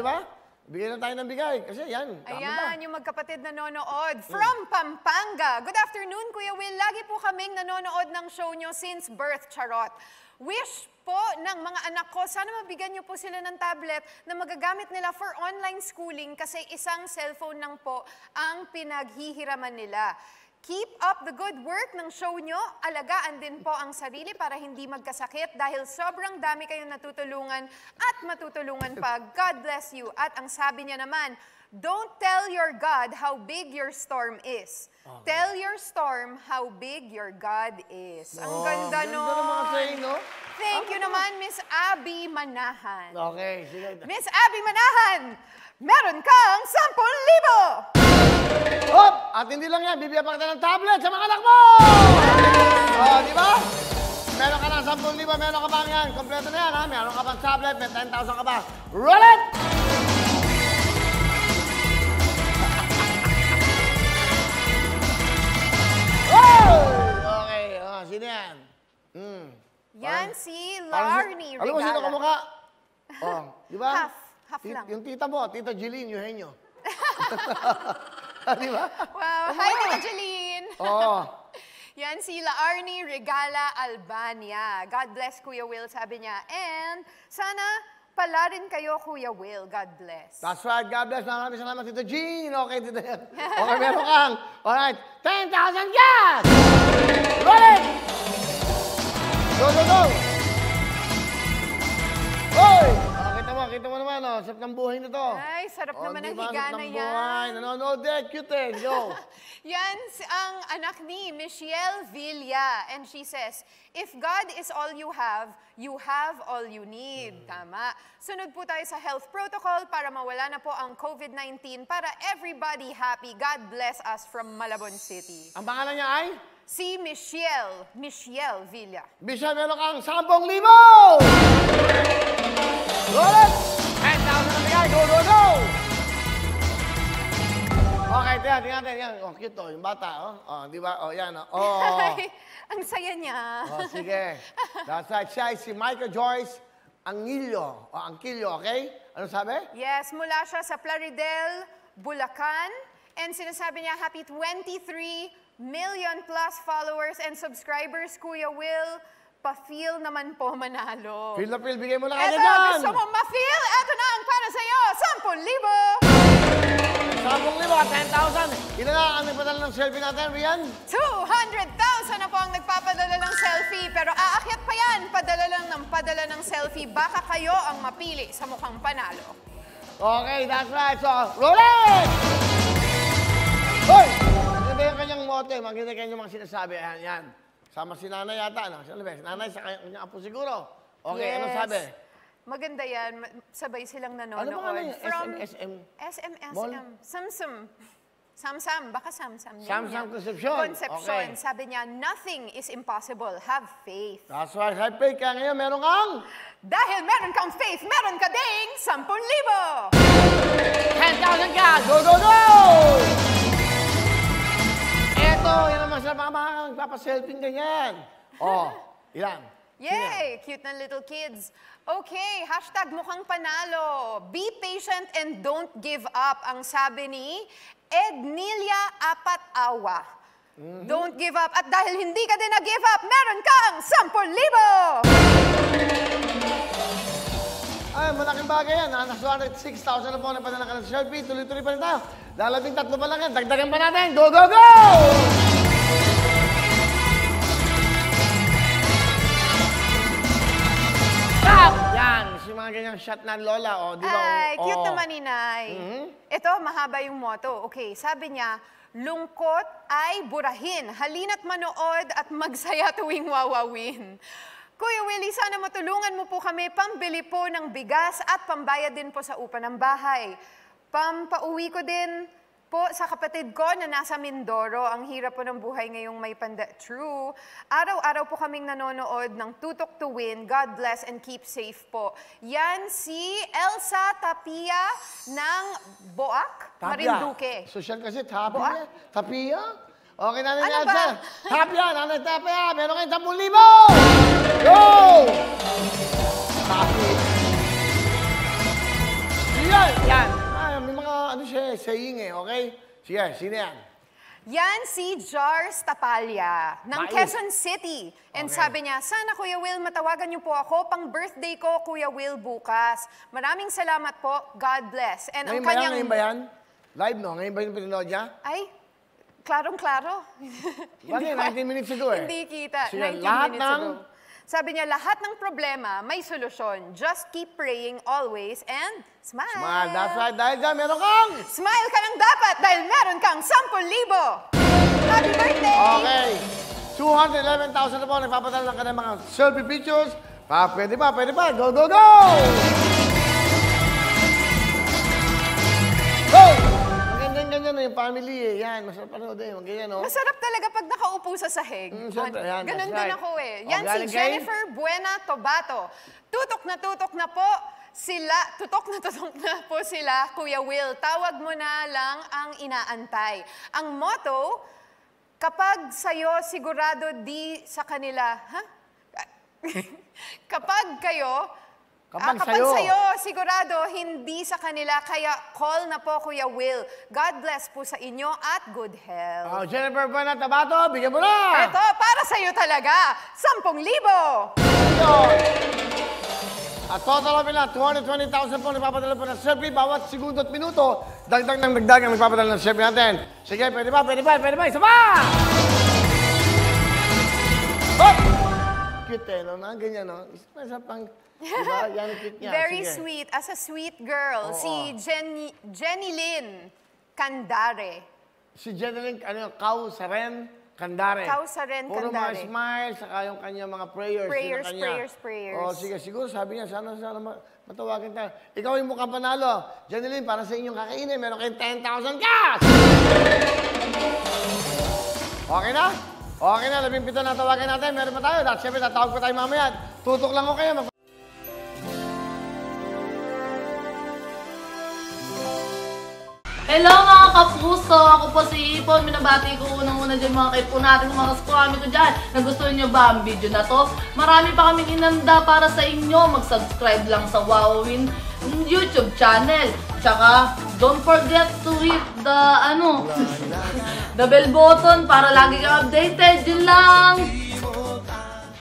di ba? Bigyan na tayo ng bigay. Kasi yan. Ayan, yung magkapatid nanonood. From Pampanga. Good afternoon, Kuya Will. Lagi po kaming nanonood ng show nyo since birth, charot. Wish po ng mga anak ko, sana mabigyan nyo po sila ng tablet na magagamit nila for online schooling kasi isang cellphone lang po ang pinaghihiraman nila. Keep up the good work ng show nyo. Alagaan din po ang sarili para hindi magkasakit dahil sobrang dami kayong natutulungan at matutulungan pa. God bless you. At ang sabi niya naman, don't tell your God how big your storm is. Okay. Tell your storm how big your God is. Ang ganda nun. Ganda ng mga saying, no? Thank you naman, Miss Abby Manahan. Okay, sige. Miss Abby Manahan, meron kang 10,000! Hop! At hindi lang yan, bibigyan pa kita ng tablet sa mga anak mo! Di ba? Meron ka ng 10,000, meron ka bang yan? Kompleto na yan, ha? Meron ka pang tablet, may 10,000 ka ba? Roll it! Okay, sino yan? Yan si Larnie Regala. Alam mo sino kamukha? Di ba? Half lang. Yung tita mo, Tita Jeline Eugenio. Di ba? Wow, hi Tita Jeline. Yan si Larnie Regala Albania. God bless Kuya Will, sabi niya. And sana pala rin kayo, Kuya Will. God bless. That's right. God bless. Maraming salamat, Tita Jean. Okay, Tita Jean. Okay, meron kang. Alright. 10,000 gas! Roll it! Go, go, go! Hoy! Kita mo naman, sarap ng buhay na to. Ay, sarap naman ang higa na yan. Buhay. Nanonood din. Cute eh. Yo. Yan ang anak ni Michelle Villa. And she says, if God is all you have all you need. Tama. Sunod po tayo sa health protocol para mawala na po ang COVID-19 para everybody happy. God bless us from Malabon City. Ang pangalan niya ay? Si Michelle Villa. Michelle, meron kang 10,000! Roll it! 10,000 na bigay! Go, go, go! Okay, tingnan natin. Cute to, yung bata. Di ba? Yan. Ang saya niya. Sige. That's right. Siya ay si Michael Joyce Angilio. Angkilio, okay? Ano sabi? Yes, mula siya sa Plaridel, Bulacan. And sinasabi niya, happy 23 million plus followers and subscribers, Kuya Will. Pa-feel naman po manalo. Feel na feel, bigay mo na kanya dyan. Gusto mo ma-feel? Eto na ang para sa'yo, 10,000! 10,000, 10,000. Ilan na ang nagpadala ng selfie natin, Rian? 200,000 na po ang nagpapadala ng selfie. Pero aakyat pa yan, padala ng selfie. Baka kayo ang mapili sa mukhang panalo. Okay, that's right. So, roll it! Hoy! Maganda yung kanyang mote. Maganda yung kanyang mga sinasabi. Yan. Sama si nanay yata. Sino ba? Nanay sa kanyang apo siguro. Okay, yes. Ano sabi? Maganda yan. Sabay silang nanonood. Ano ba yung SM? Samsam. Baka Samsam. Samsam Concepcion. Okay. Sabi niya, nothing is impossible. Have faith. That's right. Have faith. Kaya ngayon, meron kang? Dahil meron kang faith, meron ka ding 10,000! 10,000 ka! Go, go, go! Eto, yan naman sa mga nagpapaselfie ganyan. Ilan? Yay! Cute na little kids. Okay, hashtag mukhang panalo. Be patient and don't give up. Ang sabi ni Ednilia Apat-Awa. Don't give up. At dahil hindi ka din nag-give up, meron kang 10,000! Ay, malaking bagay yan. Nasa 6,000 na po na padala ka ng selfie. Tuloy-tuloy pa rin tayo. Lalabing 3 pa lang yan. Dagdagan pa natin. Go, go, go! Stop! Yan. Si mga ganyang shot na lola. Di ba? Ay, cute naman ni Nay. Ito, mahaba yung motto. Okay, sabi niya, lungkot ay burahin. Halina't manood at magsaya tuwing wawawin. Kuya Willie, sana matulungan mo po kami pambili po ng bigas at pambayad din po sa upa ng bahay. Pampauwi ko din po sa kapatid ko na nasa Mindoro. Ang hirap po ng buhay ngayong may True. Araw-araw po kaming nanonood ng Tutok to Win. God bless and keep safe po. Yan si Elsa Tapia ng Boac, Marinduque. Social kasi, Tapia. Tapia? Okay, Nanay Ano Elsa. ba? Tapia, Nanay Tapia. Meron kayong 10,000! Go! Tapia. Yan! Yan. May mga ano siya, saying okay? Sige, sino yan? Yan si Jars Tapalya ng Mais. Quezon City. And Okay. sabi niya, sana Kuya Will, matawagan niyo po ako pang birthday ko, Kuya Will, bukas. Maraming salamat po. God bless. And Ngayon ang ba yan? kanyang... Ngayon ba yan? Live, no? Ngayon ba yung pinanood niya? Ay, klarong-klaro. Bakit? 19 minutes ago eh. Hindi kita. Sige, 19 lahat minutes ng... ago. Sabi niya, lahat ng problema may solusyon. Just keep praying always and smile. Smile. That's right. Dahil dyan, meron kang... Smile ka ng dapat dahil meron kang 10,000. Happy birthday! Okay. 211,000 na po. Nagpapadala ng kanyang mga selfie pictures. Pwede pa, pwede pa. Go, go, go! Go! Ganyan na yung family eh. Yan, masarap panood eh. Ganyan, no? Masarap talaga pag nakaupo sa sahig. Siyempre, yan, Ganon that's din right. ako eh. Oh, Yan si galing kay? Jennifer Buena Tobato. Tutok na po sila, tutok na po sila, Kuya Will. Tawag mo na lang ang inaantay. Ang motto, kapag sa'yo sigurado di sa kanila, ha? Kapag kayo, Kapag sa'yo sigurado hindi sa kanila, kaya call na po Kuya Will. God bless po sa inyo at good health. Oh, Jennifer Buena Tabato, bigyan mo na! Ito, para sa'yo talaga, 10,000! At total of ilan, 220,000 po nagpapadala po ng selfie bawat segundo at minuto. Dagdag ng dagdag ang nagpapadala ng selfie natin. Sige, pwede ba? Isa pa! Hop! Cute eh, no? Ganyan, no? Isa pang, diba? Yan ang cute niya. Very Sige. sweet, as a sweet girl, Oo. si Jenny Lynn Candare. Si Jeneline, Kau Saren Candare. Kau Saren Puro mga Candare. smile, saka yung kanya mga prayers. Prayers, yung kanya. prayers. Oh, sige, siguro sabi niya, sana matawagan tayo. Ikaw yung mukhang panalo. Jeneline, para sa inyong kakainin, meron kayong 10,000 cash! Okay na? Okay na, 17 na tawagan natin. Meron pa tayo. Dahil siyempre, tatawag pa tayo mamaya. Tutok lang ko kayo. Hello mga kapuso! Ako po si Ipon. Minabati ko unang-una dyan mga kaipo natin, mga kaskwami ko dyan. Nagustuhan nyo ba ang video na to? Marami pa kaming inanda para sa inyo. Mag-subscribe lang sa Wowin YouTube channel. Tsaka, don't forget to hit the, the bell button para lagi kang updated. Yun lang!